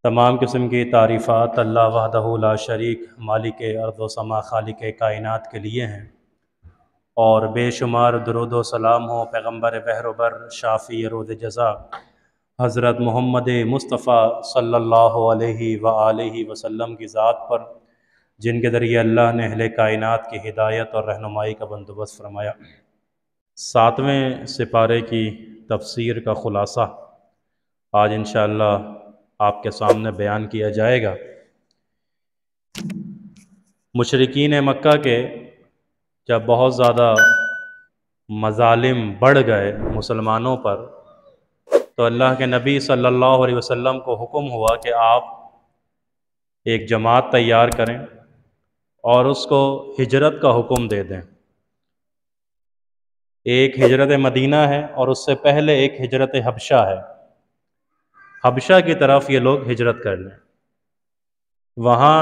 تمام قسم کی تعریفات اللہ وحدہ لا شریک مالک ارض و سما خالق کائنات کے لیے ہیں، اور بے شمار درود و سلام ہو پیغمبر بحر و بر شافی رود جزا حضرت محمد مصطفیٰ صلی اللہ علیہ وآلہ وسلم کی ذات پر، جن کے ذریعے اللہ نے اہل کائنات کی ہدایت اور رہنمائی کا بندوبست فرمایا۔ 7ویں سپارے کی تفسیر کا خلاصہ آج انشاءاللہ آپ کے سامنے بیان کیا جائے گا۔ مشرکین مکہ کے جب بہت زیادہ مظالم بڑھ گئے مسلمانوں پر، تو اللہ کے نبی صلی اللہ علیہ وسلم کو حکم ہوا کہ آپ ایک جماعت تیار کریں اور اس کو ہجرت کا حکم دے دیں۔ ایک ہجرت مدینہ ہے اور اس سے پہلے ایک ہجرت حبشہ ہے۔ حبشہ کی طرف یہ لوگ ہجرت کر لیں۔ وہاں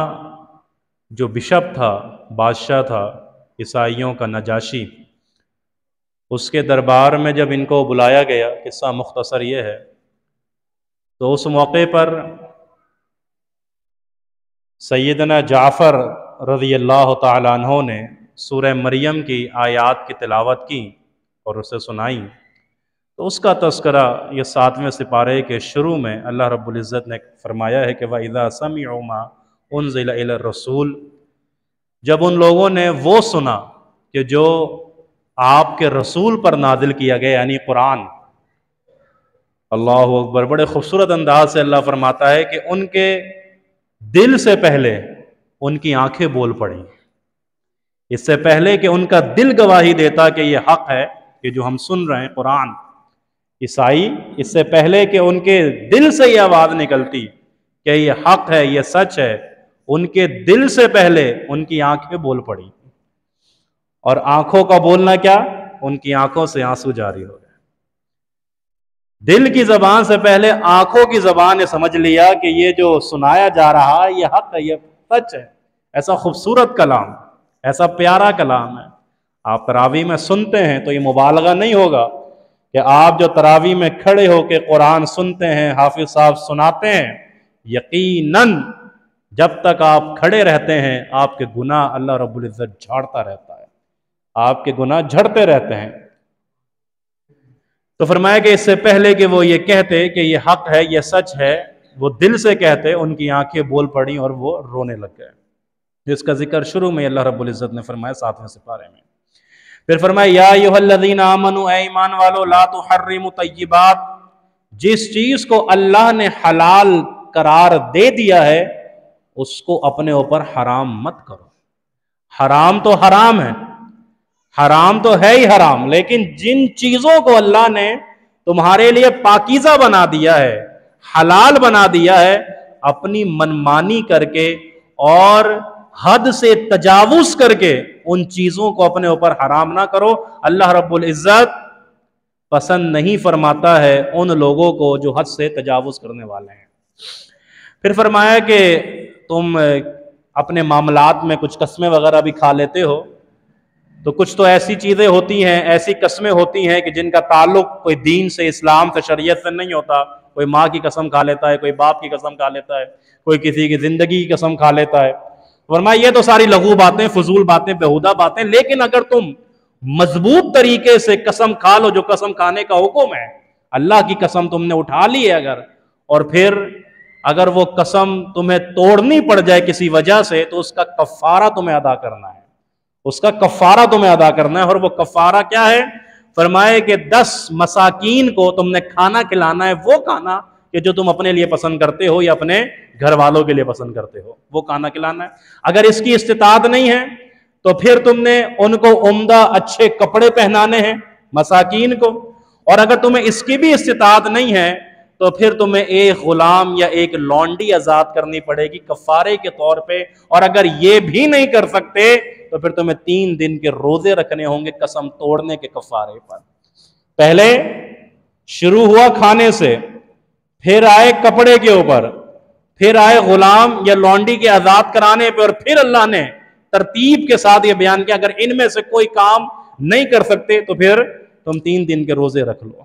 جو بشپ تھا، بادشاہ تھا عیسائیوں کا، نجاشی، اس کے دربار میں جب ان کو بلایا گیا، قصہ مختصر یہ ہے، تو اس موقع پر سیدنا جعفر رضی اللہ تعالیٰ عنہ نے سورہ مریم کی آیات کی تلاوت کی اور اسے سنائی۔ تو اس کا تذکرہ یہ 7ویں سپارے کے شروع میں اللہ رب العزت نے فرمایا ہے کہ وَإِذَا سَمِعُوا مَا أُنزِلَ إِلَى الرَّسُولِ، جب ان لوگوں نے وہ سنا کہ جو آپ کے رسول پر نازل کیا گیا، یعنی قرآن۔ اللہ اکبر، بڑے خوبصورت انداز سے اللہ فرماتا ہے کہ ان کے دل سے پہلے ان کی آنکھیں بول پڑیں۔ اس سے پہلے کہ ان کا دل گواہی دیتا کہ یہ حق ہے، کہ جو ہم سن رہے ہیں قرآن، عیسائی، اس سے پہلے کہ ان کے دل سے یہ آواز نکلتی کہ یہ حق ہے، یہ سچ ہے، ان کے دل سے پہلے ان کی آنکھیں بول پڑی۔ اور آنکھوں کا بولنا کیا؟ ان کی آنکھوں سے آنسو جاری ہو گئے۔ دل کی زبان سے پہلے آنکھوں کی زبان نے سمجھ لیا کہ یہ جو سنایا جا رہا ہے یہ حق ہے، یہ سچ ہے۔ ایسا خوبصورت کلام، ایسا پیارا کلام ہے۔ آپ تراویح میں سنتے ہیں تو یہ مبالغہ نہیں ہوگا کہ آپ جو تراویح میں کھڑے ہو کے قرآن سنتے ہیں، حافظ صاحب سناتے ہیں، یقیناً جب تک آپ کھڑے رہتے ہیں آپ کے گناہ اللہ رب العزت جھاڑتا رہتا ہے، آپ کے گناہ جھڑتے رہتے ہیں۔ تو فرمایا کہ اس سے پہلے کہ وہ یہ کہتے کہ یہ حق ہے، یہ سچ ہے، وہ دل سے کہتے، ان کی آنکھیں بول پڑیں اور وہ رونے لگ گئے۔ جس کا ذکر شروع میں اللہ رب العزت نے فرمایا 7ویں سپارے میں۔ پھر فرمایا یا ایھا الذین آمنوا، اے ایمان والو، لا تحرموا طیبات، جس چیز کو اللہ نے حلال قرار دے دیا ہے اس کو اپنے اوپر حرام مت کرو۔ حرام تو حرام ہے، حرام تو ہے ہی حرام، لیکن جن چیزوں کو اللہ نے تمہارے لیے پاکیزہ بنا دیا ہے، حلال بنا دیا ہے، اپنی منمانی کر کے اور حد سے تجاوز کر کے ان چیزوں کو اپنے اوپر حرام نہ کرو۔ اللہ رب العزت پسند نہیں فرماتا ہے ان لوگوں کو جو حد سے تجاوز کرنے والے ہیں۔ پھر فرمایا کہ تم اپنے معاملات میں کچھ قسمیں وغیرہ بھی کھا لیتے ہو، تو کچھ تو ایسی چیزیں ہوتی ہیں، ایسی قسمیں ہوتی ہیں کہ جن کا تعلق کوئی دین سے، اسلام سے، شریعت سے نہیں ہوتا۔ کوئی ماں کی قسم کھا لیتا ہے، کوئی باپ کی قسم کھا لیتا ہے، کوئی کسی کی زندگی کی قسم کھا لیتا ہے۔ فرمایا یہ تو ساری لغو باتیں، فضول باتیں، بیہودہ باتیں، لیکن اگر تم مضبوط طریقے سے قسم کھا لو، جو قسم کھانے کا حکم ہے، اللہ کی قسم تم نے اٹھا لی ہے اگر، اور پھر اگر وہ قسم تمہیں توڑنی پڑ جائے کسی وجہ سے، تو اس کا کفارہ تمہیں ادا کرنا ہے، اس کا کفارہ تمہیں ادا کرنا ہے۔ اور وہ کفارہ کیا ہے؟ فرمائے کہ 10 مساکین کو تم نے کھانا کھلانا ہے، وہ کھانا کہ جو تم اپنے لیے پسند کرتے ہو یا اپنے گھر والوں کے لیے پسند کرتے ہو، وہ کھانا کھلانا ہے۔ اگر اس کی استطاعت نہیں ہے تو پھر تم نے ان کو عمدہ اچھے کپڑے پہنانے ہیں مساکین کو، اور اگر تمہیں اس کی بھی استطاعت نہیں ہے تو پھر تمہیں ایک غلام یا ایک لونڈی آزاد کرنی پڑے گی کفارے کے طور پہ، اور اگر یہ بھی نہیں کر سکتے تو پھر تمہیں 3 دن کے روزے رکھنے ہوں گے قسم توڑنے کے کفارے پر۔ پہلے شروع ہوا کھانے سے، پھر آئے کپڑے کے اوپر، پھر آئے غلام یا لونڈی کے آزاد کرانے پہ، اور پھر اللہ نے ترتیب کے ساتھ یہ بیان کیا اگر ان میں سے کوئی کام نہیں کر سکتے تو پھر تم 3 دن کے روزے رکھ لو۔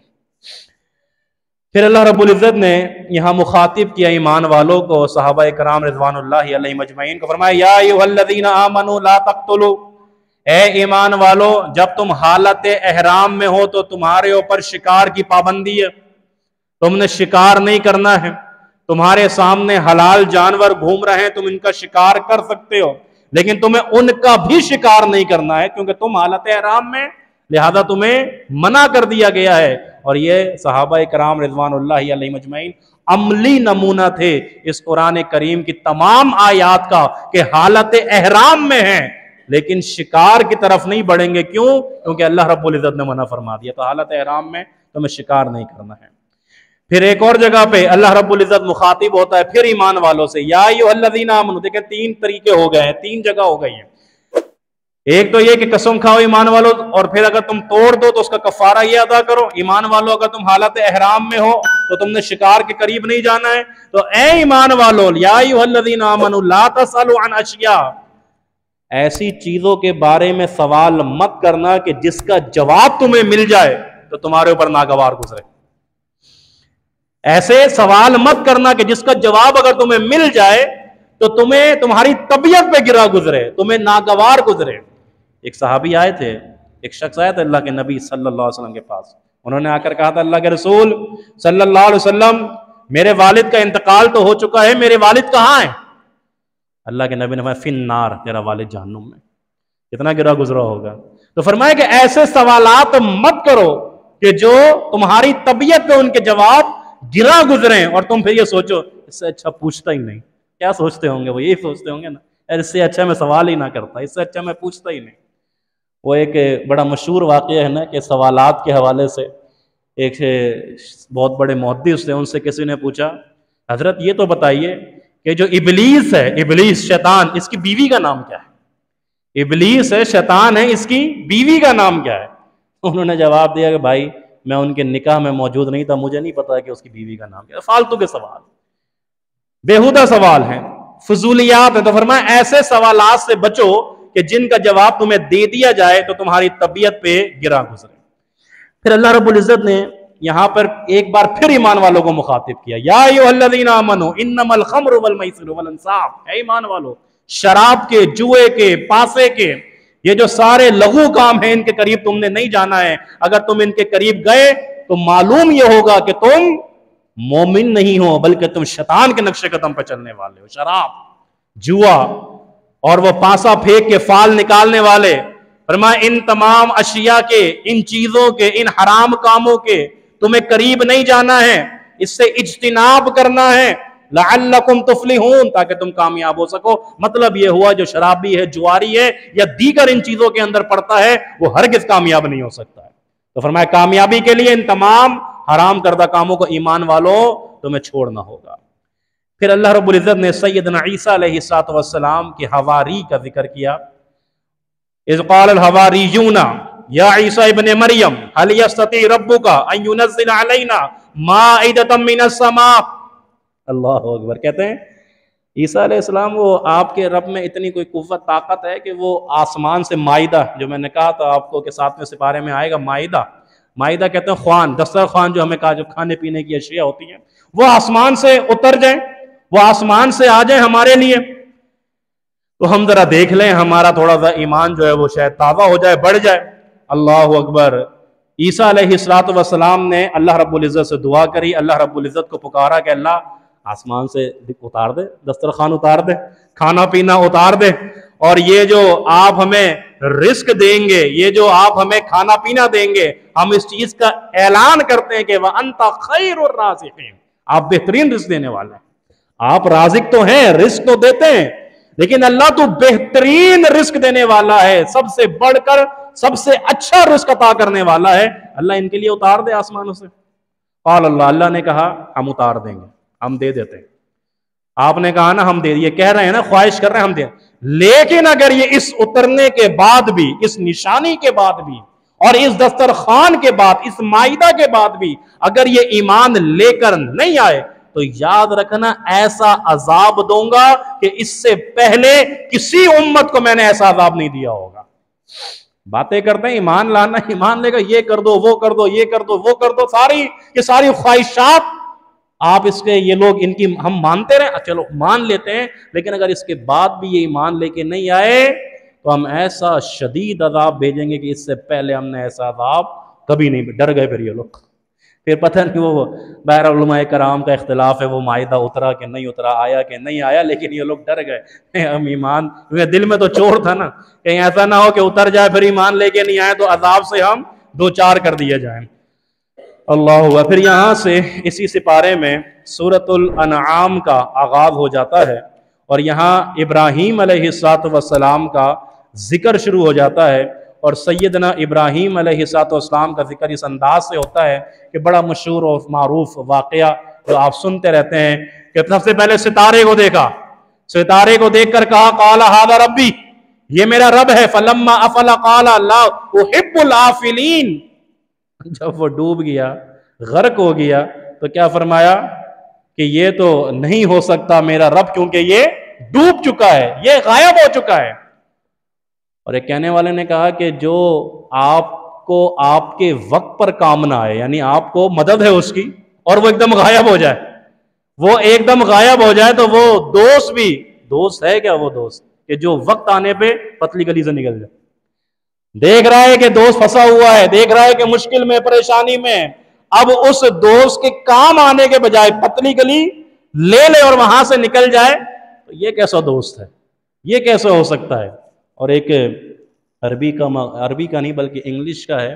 پھر اللہ رب العزت نے یہاں مخاطب کیا ایمان والوں کو، صحابہ کرام رضوان اللہ علیہم اجمعین کو، فرمایا یا ایھا الذین آمنوا لا تقتلوا، اے ایمان والو جب تم حالت احرام میں ہو تو تمہارے اوپر شکار کی پابندی ہے، تم نے شکار نہیں کرنا ہے، تمہارے سامنے حلال جانور گھوم رہے ہیں، تم ان کا شکار کر سکتے ہو، لیکن تمہیں ان کا بھی شکار نہیں کرنا ہے کیونکہ تم حالت احرام میں، لہذا تمہیں منع کر دیا گیا ہے۔ اور یہ صحابہ کرام رضوان اللہ علیہم اجمعین عملی نمونہ تھے اس قرآن کریم کی تمام آیات کا کہ حالت احرام میں ہیں لیکن شکار کی طرف نہیں بڑھیں گے، کیوں؟ کیونکہ اللہ رب العزت نے منع فرما دیا، تو حالت احرام میں تمہیں شکار نہیں کرنا ہے۔ پھر ایک اور جگہ پہ اللہ رب العزت مخاطب ہوتا ہے پھر ایمان والوں سے، یا ایھا الذین آمنوا، دیکھیں تین طریقے ہو گئے ہیں، تین جگہ ہو گئی ہیں۔ ایک تو یہ کہ قسم کھاؤ ایمان والو، اور پھر اگر تم توڑ دو تو اس کا کفارہ یہ ادا کرو۔ ایمان والو اگر تم حالت احرام میں ہو تو تم نے شکار کے قریب نہیں جانا ہے، تو اے ایمان والو یا ایھا الذین آمنوا لا تسألوا عن اشیاء، ایسی چیزوں کے بارے میں سوال مت کرنا کہ جس کا جواب تمہیں مل جائے تو تمہارے اوپر ناگوار گزرے۔ ایسے سوال مت کرنا کہ جس کا جواب اگر تمہیں مل جائے تو تمہاری طبیعت پہ گرا گزرے، تمہیں ناگوار گزرے۔ ایک صحابی آئے تھے، ایک شخص آیا تھا اللہ کے نبی صلی اللہ علیہ وسلم کے پاس، انہوں نے آ کر کہا تھا اللہ کے رسول صلی اللہ علیہ وسلم میرے والد کا انتقال تو ہو چکا ہے، میرے والد کہاں ہیں؟ اللہ کے نبی نے فرمایا فی النار، تیرا والد جہنم میں۔ کتنا گرا گزرا ہوگا۔ تو فرمایا کہ ایسے سوالات مت کرو کہ جو تمہاری طبیعت پہ ان کے جواب گرا گزریں اور تم پھر یہ سوچو اس سے اچھا پوچھتا ہی نہیں۔ کیا سوچتے ہوں گے وہ؟ یہی سوچتے ہوں گے نا، اس سے اچھا میں سوال ہی نہ کرتا، اس سے اچھا میں پوچھتا ہی نہیں۔ وہ ایک بڑا مشہور واقعہ ہے نا کہ سوالات کے حوالے سے ایک بہت بڑے محدث تھے، ان سے کسی نے پوچھا حضرت یہ تو بتائیے کہ جو ابلیس ہے، ابلیس شیطان، اس کی بیوی کا نام کیا ہے؟ ابلیس ہے، شیطان ہے، اس کی بیوی کا نام کیا ہے؟ انہوں نے جواب دیا کہ بھائی میں ان کے نکاح میں موجود نہیں تھا، مجھے نہیں پتا کہ اس کی بیوی کا نام کیا ہے۔ فالتو کے سوال، بیہودہ سوال ہیں، فضولیات ہیں۔ تو فرمایا ایسے سوالات سے بچو کہ جن کا جواب تمہیں دے دیا جائے تو تمہاری طبیعت پہ گرا گزرے۔ پھر اللہ رب العزت نے یہاں پر ایک بار پھر ایمان والوں کو مخاطب کیا، یا ایھا الذین آمنوا انما الخمر والمیسر والانصاب، اے ایمان والو شراب کے، جوئے کے، پاسے کے، یہ جو سارے لغو کام ہیں ان کے قریب تم نے نہیں جانا ہے۔ اگر تم ان کے قریب گئے تو معلوم یہ ہوگا کہ تم مومن نہیں ہو بلکہ تم شیطان کے نقش قدم پہ چلنے والے ہو۔ شراب، جوا اور وہ پاسا پھینک کے فال نکالنے والے، فرمایا ان تمام اشیاء کے، ان چیزوں کے، ان حرام کاموں کے تمہیں قریب نہیں جانا ہے، اس سے اجتناب کرنا ہے، لعلکم تفلحون، تاکہ تم کامیاب ہو سکو۔ مطلب یہ ہوا جو شرابی ہے، جواری ہے یا دیگر ان چیزوں کے اندر پڑتا ہے وہ ہرگز کامیاب نہیں ہو سکتا ہے۔ تو فرمایا کامیابی کے لیے ان تمام حرام کردہ کاموں کو ایمان والوں تمہیں چھوڑنا ہوگا۔ پھر اللہ رب العزت نے سیدنا عیسیٰ علیہ السلام کی حواری کا ذکر کیا، اذ قال الحواریون یا عیسیٰ ابن مریم هل یستطیع ربک ان ینزل علینا مائدۃ من السماء۔ اللہ اکبر۔ کہتے ہیں عیسیٰ علیہ السلام وہ آپ کے رب میں اتنی کوئی قوت طاقت ہے کہ وہ آسمان سے مائدہ، جو میں نے کہا تھا آپ کو کہ 7ویں سپارے میں آئے گا مائدہ، مائدہ کہتے ہیں خوان، دسترخوان جو ہمیں کہا جو کھانے پینے کی اشیاء ہوتی ہیں، وہ آسمان سے اتر جائیں، وہ آسمان سے آ جائیں ہمارے لیے، تو ہم ذرا دیکھ لیں، ہمارا تھوڑا سا ایمان جو ہے وہ شاید تازہ ہو جائے، بڑھ جائے۔ اللہ اکبر۔ عیسیٰ علیہ السلام نے اللہ رب العزت سے دعا کری، اللہ رب العزت کو پکارا کہ اللہ آسمان سے اتار دے، دسترخوان اتار دے، کھانا پینا اتار دے، اور یہ جو آپ ہمیں رزق دیں گے، یہ جو آپ ہمیں کھانا پینا دیں گے، ہم اس چیز کا اعلان کرتے ہیں کہ وَأَنْتَ خَيْرُ الرَّازِقِينَ، آپ بہترین رزق دینے والے ہیں۔ آپ رازق تو ہیں، رزق تو دیتے ہیں، لیکن اللہ تو بہترین رزق دینے والا ہے، سب سے بڑھ کر سب سے اچھا رزق عطا کرنے والا ہے۔ اللہ ان کے لیے اتار دے آسمانوں سے۔ قال اللہ نے کہا ہم اتار دیں گے، ہم دے دیتے ہیں۔ آپ نے کہا نا ہم دے، یہ کہہ رہے ہیں نا، خواہش کر رہے ہیں ہم دیں، لیکن اگر یہ اس اترنے کے بعد بھی، اس نشانی کے بعد بھی، اور اس دسترخوان کے بعد، اس مائدہ کے بعد بھی اگر یہ ایمان لے کر نہیں آئے تو یاد رکھنا ایسا عذاب دوں گا کہ اس سے پہلے کسی امت کو میں نے ایسا عذاب نہیں دیا ہوگا۔ باتیں کرتے ہیں ایمان لانا، ایمان لے کر یہ کر دو وہ کر دو یہ کر دو وہ کر دو، ساری خواہشات آپ اس کے، یہ لوگ ان کی ہم مانتے رہے، چلو مان لیتے ہیں، لیکن اگر اس کے بعد بھی یہ ایمان لے کے نہیں آئے تو ہم ایسا شدید عذاب بھیجیں گے کہ اس سے پہلے ہم نے ایسا عذاب کبھی نہیں، ڈر گئے پھر یہ لوگ۔ پھر پتہ نہیں وہ بہر علماء کرام کا اختلاف ہے، وہ معاہدہ اترا کہ نہیں اترا، آیا کہ نہیں آیا، لیکن یہ لوگ ڈر گئے ہم ایمان، کیونکہ دل میں تو چور تھا نا، کہیں ایسا نہ ہو کہ اتر جائے پھر ایمان لے کے نہیں آئے تو عذاب سے ہم دو چار کر دیے جائیں۔ اللہ ہوا۔ پھر یہاں سے اسی سپارے میں سورۃ الانعام کا آغاز ہو جاتا ہے، اور یہاں ابراہیم علیہ السلام کا ذکر شروع ہو جاتا ہے، اور سیدنا ابراہیم علیہ السلام کا ذکر اس انداز سے ہوتا ہے کہ بڑا مشہور اور معروف واقعہ جو آپ سنتے رہتے ہیں کہ سب سے پہلے ستارے کو دیکھا، ستارے کو دیکھ کر کہا قال ھذا ربی، یہ میرا رب ہے، فلما افل قال لا احب الافلین، جب وہ ڈوب گیا غرق ہو گیا تو کیا فرمایا کہ یہ تو نہیں ہو سکتا میرا رب، کیونکہ یہ ڈوب چکا ہے، یہ غائب ہو چکا ہے۔ اور ایک کہنے والے نے کہا کہ جو آپ کو آپ کے وقت پر کام نہ آئے، یعنی آپ کو مدد ہے اس کی اور وہ ایک دم غائب ہو جائے، وہ ایک دم غائب ہو جائے، تو وہ دوست بھی دوست ہے کیا؟ وہ دوست کہ جو وقت آنے پہ پتلی گلی سے نکل جائے، دیکھ رہا ہے کہ دوست پھنسا ہوا ہے، دیکھ رہا ہے کہ مشکل میں پریشانی میں، اب اس دوست کے کام آنے کے بجائے پتلی گلی لے لے اور وہاں سے نکل جائے، تو یہ کیسا دوست ہے؟ یہ کیسا ہو سکتا ہے؟ اور ایک عربی کا نہیں بلکہ انگلش کا ہے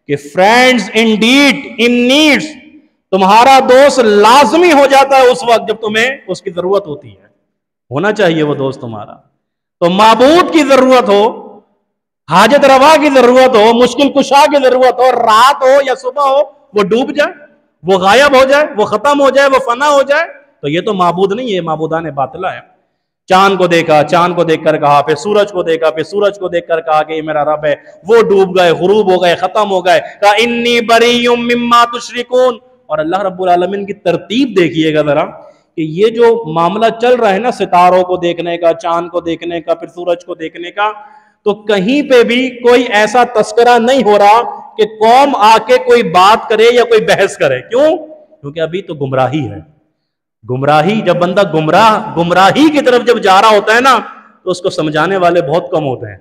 کہ فرینڈز انڈیڈ ان نیڈز، تمہارا دوست لازمی ہو جاتا ہے اس وقت جب تمہیں اس کی ضرورت ہوتی ہے، ہونا چاہیے وہ دوست تمہارا۔ تو معبود کی ضرورت ہو، حاجت روا کی ضرورت ہو، مشکل کشا کی ضرورت ہو، رات ہو یا صبح ہو، وہ ڈوب جائے، وہ غائب ہو جائے، وہ ختم ہو جائے، وہ فنا ہو جائے، تو یہ تو معبود نہیں، یہ معبودان باطلہ ہے۔ چاند کو دیکھا، چاند کو دیکھ کر کہا، پھر سورج کو دیکھا، پھر سورج کو دیکھ کر کہا کہ یہ میرا رب ہے، وہ ڈوب گئے، غروب ہو گئے، ختم ہو گئے، کہا انی بریء مما تشرکون۔ اور اللہ رب العالمین کی ترتیب دیکھیے گا ذرا کہ یہ جو معاملہ چل رہا ہے نا ستاروں کو دیکھنے کا، چاند کو دیکھنے کا، پھر سورج کو دیکھنے کا، تو کہیں پہ بھی کوئی ایسا تذکرہ نہیں ہو رہا کہ قوم آ کے کوئی بات کرے یا کوئی بحث کرے۔ کیوں؟ کیونکہ ابھی تو گمراہی ہے۔ گمراہی، جب بندہ گمراہی کی طرف جب جا رہا ہوتا ہے نا تو اس کو سمجھانے والے بہت کم ہوتے ہیں،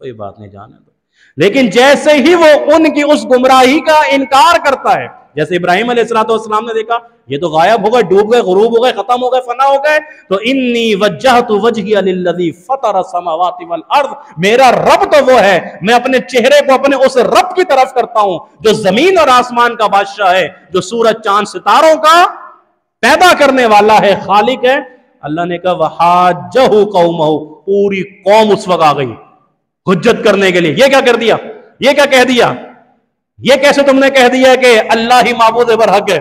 کوئی بات نہیں جانے دو۔ لیکن جیسے ہی وہ ان کی اس گمراہی کا انکار کرتا ہے، جیسے ابراہیم علیہ السلام نے دیکھا یہ تو غائب ہو گئے، ڈوب گئے، غروب ہو گئے، ختم ہو گئے، فنا ہو گئے، تو انی وجہت وجہی للذی فطر السماوات والارض، میرا رب تو وہ ہے، میں اپنے چہرے کو اپنے اس رب کی طرف کرتا ہوں جو زمین اور آسمان کا بادشاہ ہے، جو سورج چاند ستاروں کا پیدا کرنے والا ہے، خالق ہے۔ اللہ نے کہا وحاجہ قومہ، پوری قوم اس وقت آ گئی حجت کرنے کے لیے۔ یہ کیا کر دیا؟ یہ کیا کہہ دیا؟ یہ کیسے تم نے کہہ دیا کہ اللہ ہی معبود برحق ہے؟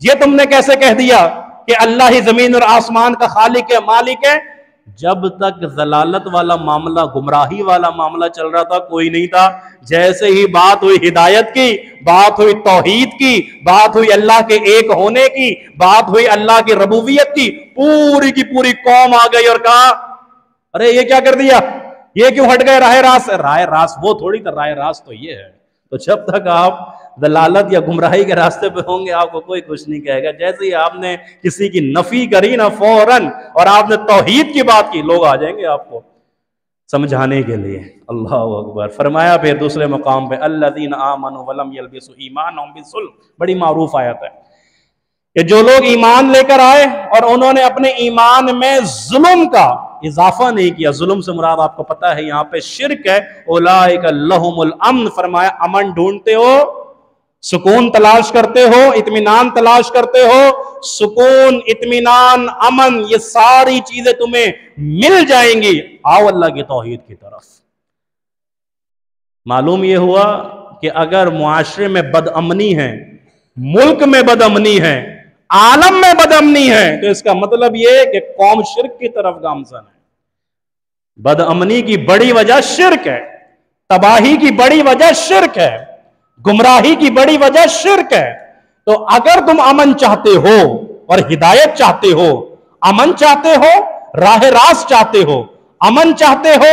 یہ تم نے کیسے کہہ دیا کہ اللہ ہی زمین اور آسمان کا خالق ہے، مالک ہے؟ جب تک ضلالت والا معاملہ، گمراہی والا معاملہ چل رہا تھا کوئی نہیں تھا، جیسے ہی بات ہوئی ہدایت کی، بات ہوئی توحید کی، بات ہوئی اللہ کے ایک ہونے کی، بات ہوئی اللہ کی ربوبیت کی پوری قوم آ گئی اور کہا ارے یہ کیا کر دیا، یہ کیوں ہٹ گئے راہ راست؟ راہ راست وہ تھوڑی تھا، راہ راست تو یہ ہے۔ تو جب تک آپ دلالت یا گمراہی کے راستے پہ ہوں گے آپ کو کوئی کچھ نہیں کہے گا۔ جیسے ہی آپ نے کسی کی نفی کری نا فوراً اور آپ نے توحید کی بات کی، لوگ آ جائیں گے آپ کو سمجھانے کے لیے۔ اللہ اکبر۔ فرمایا پھر دوسرے مقام پہ الذین آمنوا ولم یلبسوا ایمانہم بالظلم، بڑی معروف آیت ہے کہ جو لوگ ایمان لے کر آئے اور انہوں نے اپنے ایمان میں ظلم کا اضافہ نہیں کیا، ظلم سے مراد آپ کو پتا ہے یہاں پہ شرک ہے، اولئک لہم الامن، فرمایا امن ڈھونڈتے ہو، سکون تلاش کرتے ہو، اطمینان تلاش کرتے ہو، سکون، اطمینان، امن، یہ ساری چیزیں تمہیں مل جائیں گی، آؤ اللہ کی توحید کی طرف۔ معلوم یہ ہوا کہ اگر معاشرے میں بد امنی ہے، ملک میں بد امنی ہے، عالم میں بد امنی ہے، تو اس کا مطلب یہ ہے کہ قوم شرک کی طرف گامزن ہے۔ بد امنی کی بڑی وجہ شرک ہے، تباہی کی بڑی وجہ شرک ہے، گمراہی کی بڑی وجہ شرک ہے۔ تو اگر تم امن چاہتے ہو اور ہدایت چاہتے ہو، امن چاہتے ہو، راہ راست چاہتے ہو، امن چاہتے ہو،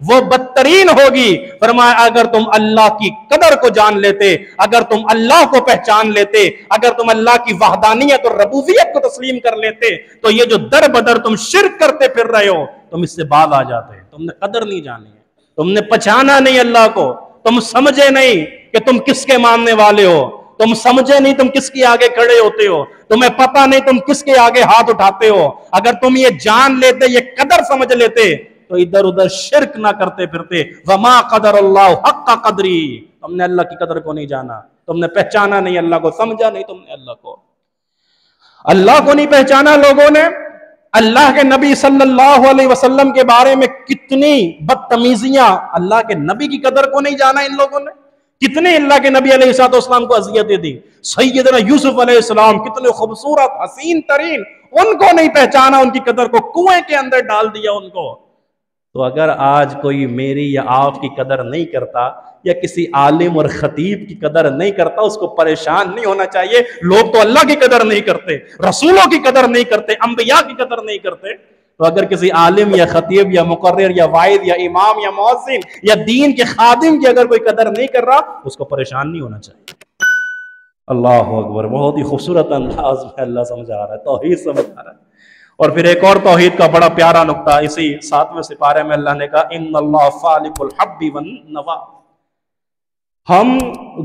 وہ بدترین ہوگی۔ فرمایا اگر تم اللہ کی قدر کو جان لیتے، اگر تم اللہ کو پہچان لیتے، اگر تم اللہ کی وحدانیت اور ربوبیت کو تسلیم کر لیتے تو یہ جو در بدر تم شرک کرتے پھر رہے ہو تم اس سے باز آ جاتے۔ تم نے قدر نہیں جانی ہے، تم نے پہچانا نہیں اللہ کو، تم سمجھے نہیں کہ تم کس کے ماننے والے ہو، تم سمجھے نہیں تم کس کے آگے کھڑے ہوتے ہو، تمہیں پتہ نہیں تم کس کے آگے ہاتھ اٹھاتے ہو۔ اگر تم یہ جان لیتے، یہ قدر سمجھ لیتے تو ادھر ادھر شرک نہ کرتے پھرتے۔ وما قدر اللہ حق قدری، تم نے اللہ کی قدر کو نہیں جانا، تم نے پہچانا نہیں اللہ کو، سمجھا نہیں تم نے اللہ کو، اللہ کو نہیں پہچانا لوگوں نے۔ اللہ کے نبی صلی اللہ علیہ وسلم کے بارے میں کتنی بدتمیزیاں، اللہ کے نبی کی قدر کو نہیں جانا ان لوگوں نے، کتنے اللہ کے نبی علیہ السلام کو اذیتیں دی۔ سیدنا یوسف علیہ السلام کتنے خوبصورت حسین ترین، ان کو نہیں پہچانا، ان کی قدر کو کنویں کے اندر ڈال دیا ان کو۔ تو اگر آج کوئی میری یا آپ کی قدر نہیں کرتا یا کسی عالم اور خطیب کی قدر نہیں کرتا، اس کو پریشان نہیں ہونا چاہیے۔ لوگ تو اللہ کی قدر نہیں کرتے، رسولوں کی قدر نہیں کرتے، انبیاء کی قدر نہیں کرتے، تو اگر کسی عالم یا خطیب یا مقرر یا واعظ یا امام یا مؤذن یا دین کے خادم کی اگر کوئی قدر نہیں کر رہا، اس کو پریشان نہیں ہونا چاہیے۔ اللہ اکبر، بہت ہی خوبصورت انداز میں اللہ سمجھا رہا ہے، توحید سمجھا رہا ہے۔ اور پھر ایک اور توحید کا بڑا پیارا نقطہ اسی 7ویں سپارے میں اللہ نے کہا ان اللہ فالق الحب والنوا، ہم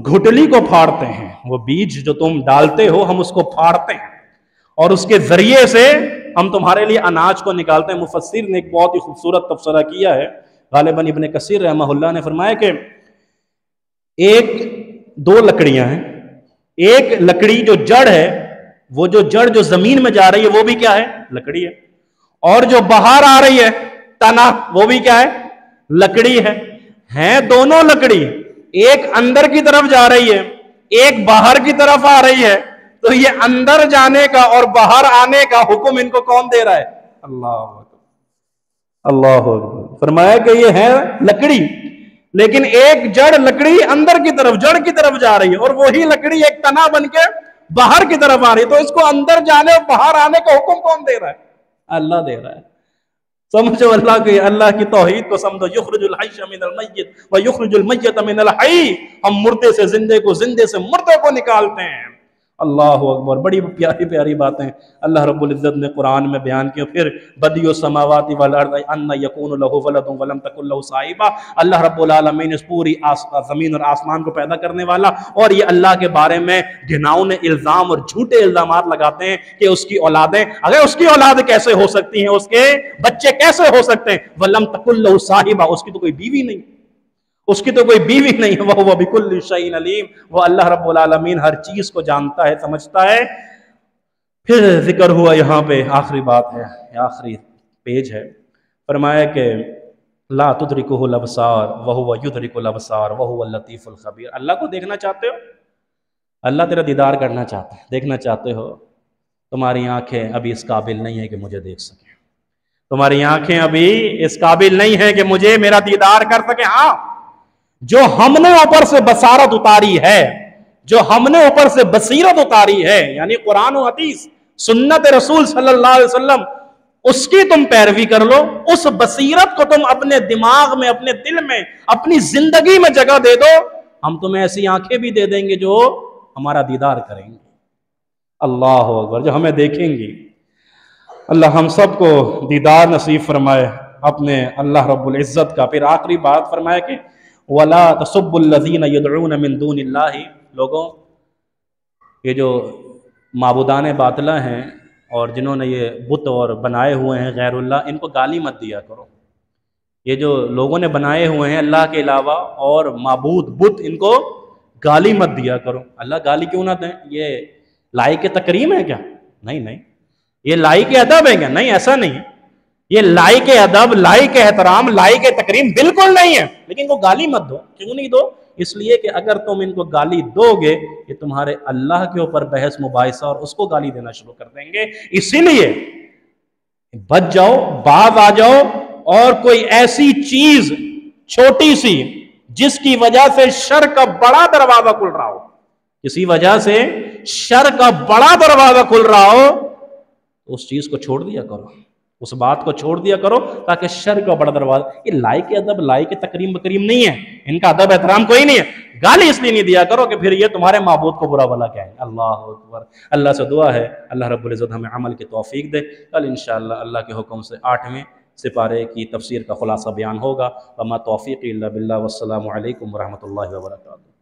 گھٹلی کو پھاڑتے ہیں، وہ بیج جو تم ڈالتے ہو ہم اس کو پھاڑتے ہیں اور اس کے ذریعے سے ہم تمہارے لیے اناج کو نکالتے ہیں۔ مفسر نے ایک بہت ہی خوبصورت تبصرہ کیا ہے، غالباً ابن کثیر رحمہ اللہ نے فرمایا کہ دو لکڑیاں ہیں، ایک لکڑی جو جڑ ہے، وہ جو جڑ جو زمین میں جا رہی ہے وہ بھی کیا ہے؟ لکڑی ہے، اور جو باہر آ رہی ہے تنا، وہ بھی کیا ہے؟ لکڑی ہے دونوں لکڑی، ایک اندر کی طرف جا رہی ہے، ایک باہر کی طرف آ رہی ہے، تو یہ اندر جانے کا اور باہر آنے کا حکم ان کو کون دے رہا ہے؟ اللہ اکبر، اللہ اکبر۔ فرمایا کہ یہ ہے لکڑی، لیکن ایک جڑ لکڑی اندر کی طرف، جڑ کی طرف جا رہی ہے، اور وہی لکڑی ایک تنا بن کے باہر کی طرف آ رہی ہے، تو اس کو اندر جانے اور باہر آنے کا حکم کون دے رہا ہے؟ اللہ دے رہا ہے۔ سمجھو اللہ کی توحید کو سمجھو، یخرج الحی من المیت ویخرج المیت من الحی، ہم مردے سے زندے کو، زندے سے مردے کو نکالتے ہیں۔ اللہ اکبر، بڑی پیاری پیاری باتیں اللہ رب العزت نے قرآن میں بیان کی۔ پھر بدیع السماوات والارض ان یکون له ولد ولم تکن له صاحبہ، اللہ رب العالمین اس پوری زمین اور آسمان کو پیدا کرنے والا، اور یہ اللہ کے بارے میں گھناؤنے الزام اور جھوٹے الزامات لگاتے ہیں کہ اس کی اولادیں، اگر اس کی اولاد کیسے ہو سکتی ہیں، اس کے بچے کیسے ہو سکتے ہیں؟ ولم تکن له صاحبہ، اس کی تو کوئی بیوی نہیں، اس کی تو کوئی بیوی نہیں، وہ بکل شیء علیم، وہ اللہ رب العالمین ہر چیز کو جانتا ہے، سمجھتا ہے۔ پھر ذکر ہوا یہاں پہ آخری بات ہے، آخری پیج ہے، فرمایا کہ لا تدرکہ الابصار وہو یدرک الابصار وہو اللطیف الخبیر۔ اللہ کو دیکھنا چاہتے ہو؟ اللہ تیرا دیدار کرنا چاہتا ہے، دیکھنا چاہتے ہو؟ تمہاری آنکھیں ابھی اس قابل نہیں ہے کہ مجھے دیکھ سکیں، تمہاری آنکھیں ابھی اس قابل نہیں ہے کہ مجھے میرا دیدار کر سکیں۔ ہاں، جو ہم نے اوپر سے بصارت اتاری ہے، جو ہم نے اوپر سے بصیرت اتاری ہے، یعنی قرآن و حدیث، سنت رسول صلی اللہ علیہ وسلم، اس کی تم پیروی کر لو، اس بصیرت کو تم اپنے دماغ میں، اپنے دل میں، اپنی زندگی میں جگہ دے دو، ہم تمہیں ایسی آنکھیں بھی دے دیں گے جو ہمارا دیدار کریں گے۔ اللہ اکبر، جو ہمیں دیکھیں گی۔ اللہ ہم سب کو دیدار نصیب فرمائے اپنے اللہ رب العزت کا۔ پھر آخری بات فرمایا کہ وَلَا تَسُبُّ الَّذِينَ يَدْعُونَ مِن دُونِ اللَّهِ، لوگوں یہ جو معبودان باطلہ ہیں اور جنہوں نے یہ بت اور بنائے ہوئے ہیں غیر اللہ، ان کو گالی مت دیا کرو۔ یہ جو لوگوں نے بنائے ہوئے ہیں اللہ کے علاوہ اور معبود بت، ان کو گالی مت دیا کرو۔ اللہ گالی کیوں نہ دیں؟ یہ لائق تکریم ہے کیا؟ نہیں، یہ لائق ادب ہے کیا؟ نہیں، ایسا نہیں ہے۔ یہ لائق ادب، لائق احترام، لائق تکریم بالکل نہیں ہے، لیکن کو گالی مت دو۔ کیوں نہیں دو؟ اس لیے کہ اگر تم ان کو گالی دو گے یہ تمہارے اللہ کے اوپر بحث مباحثہ اور اس کو گالی دینا شروع کر دیں گے۔ اسی لیے بچ جاؤ، باز آ جاؤ، اور کوئی ایسی چیز چھوٹی سی جس کی وجہ سے شر کا بڑا دروازہ کھل رہا ہو، کسی وجہ سے شر کا بڑا دروازہ کھل رہا ہو، اس چیز کو چھوڑ دیا کرو، اس بات کو چھوڑ دیا کرو تاکہ شر کا بڑا دروازہ. یہ لائق ادب لائق تکریم بکریم نہیں ہے, ان کا ادب احترام کوئی نہیں ہے. گالی اس لیے نہیں دیا کرو کہ پھر یہ تمہارے معبود کو برا بھلا کہیں. اللہ اکبر. اللہ سے دعا ہے اللہ رب العزت ہمیں عمل کی توفیق دے. کل انشاءاللہ اللہ کے حکم سے 8ویں سپارے کی تفسیر کا خلاصہ بیان ہوگا. وما توفیقی الا باللہ والسلام علیکم ورحمۃ اللہ وبرکاتہ.